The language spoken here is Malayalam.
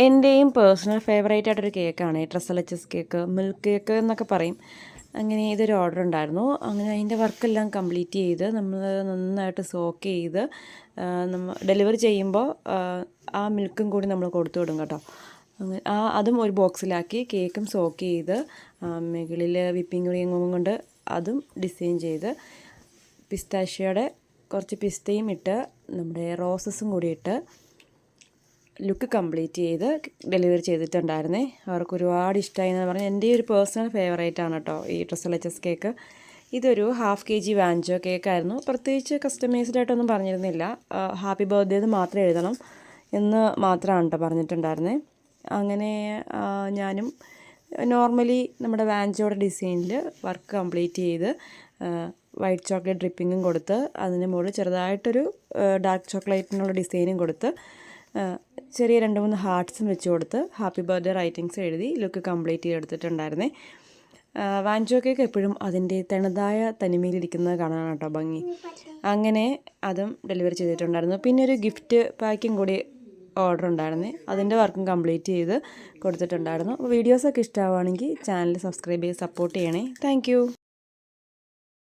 എൻ്റെയും പേഴ്സണൽ ഫേവറേറ്റ് ആയിട്ടൊരു കേക്കാണ് ട്രസലച്ചസ് കേക്ക്, മിൽക്ക് കേക്ക് എന്നൊക്കെ പറയും. അങ്ങനെ ഇതൊരു ഓർഡർ ഉണ്ടായിരുന്നു. അങ്ങനെ അതിൻ്റെ വർക്കെല്ലാം കംപ്ലീറ്റ് ചെയ്ത് നമ്മൾ നന്നായിട്ട് സോക്ക് ചെയ്ത് നമ്മൾ ഡെലിവറി ചെയ്യുമ്പോൾ ആ മിൽക്കും കൂടി നമ്മൾ കൊടുത്തു വിടും കേട്ടോ. അങ്ങനെ അതും ഒരു ബോക്സിലാക്കി കേക്കും സോക്ക് ചെയ്ത് മുകളിൽ വിപ്പിംഗ് ക്രീമും കൊണ്ട് അതും ഡിസൈൻ ചെയ്ത് പിസ്താഷ്യോടെ കുറച്ച് പിസ്തയും ഇട്ട് നമ്മുടെ റോസസും കൂടി ഇട്ട് ലുക്ക് കംപ്ലീറ്റ് ചെയ്ത് ഡെലിവറി ചെയ്തിട്ടുണ്ടായിരുന്നേ. അവർക്ക് ഒരുപാട് ഇഷ്ടമായി എന്ന് പറഞ്ഞാൽ എൻ്റെ ഒരു പേഴ്സണൽ ഫേവറേറ്റ് ആണ് കേട്ടോ ഈ ട്രസലച്ചസ് കേക്ക്. ഇതൊരു 1/2 kg വാഞ്ചോ കേക്കായിരുന്നു. പ്രത്യേകിച്ച് കസ്റ്റമൈസ്ഡ് ആയിട്ടൊന്നും പറഞ്ഞിരുന്നില്ല. ഹാപ്പി ബർത്ത്ഡേ എന്ന് മാത്രം എഴുതണം എന്ന് മാത്രമാണ് കേട്ടോ പറഞ്ഞിട്ടുണ്ടായിരുന്നത്. അങ്ങനെ ഞാനും നോർമലി നമ്മുടെ വാഞ്ചോയുടെ ഡിസൈനിൽ വർക്ക് കംപ്ലീറ്റ് ചെയ്ത് വൈറ്റ് ചോക്ലേറ്റ് ഡ്രിപ്പിങ്ങും കൊടുത്ത് അതിന് മുകളിൽ ചെറുതായിട്ടൊരു ഡാർക്ക് ചോക്ലേറ്റിനുള്ള ഡിസൈനും കൊടുത്ത് ചെറിയ 2-3 ഹാർട്ട്സും വെച്ച് കൊടുത്ത് ഹാപ്പി ബർത്ത്ഡേ റൈറ്റിങ്സ് എഴുതി ലുക്ക് കംപ്ലീറ്റ് ചെയ്തെടുത്തിട്ടുണ്ടായിരുന്നേ. വാഞ്ചോ കേക്ക് എപ്പോഴും അതിൻ്റെ തനതായ തനിമയിലിരിക്കുന്നത് കാണാനാണ് കേട്ടോ ഭംഗി. അങ്ങനെ അതും ഡെലിവറി ചെയ്തിട്ടുണ്ടായിരുന്നു. പിന്നെ ഒരു ഗിഫ്റ്റ് പാക്കിങ് കൂടി ഓർഡർ ഉണ്ടായിരുന്നേ. അതിൻ്റെ വർക്കും കംപ്ലീറ്റ് ചെയ്ത് കൊടുത്തിട്ടുണ്ടായിരുന്നു. അപ്പോൾ വീഡിയോസൊക്കെ ഇഷ്ടമാവുകയാണെങ്കിൽ ചാനൽ സബ്സ്ക്രൈബ് ചെയ്ത് സപ്പോർട്ട് ചെയ്യണേ. താങ്ക്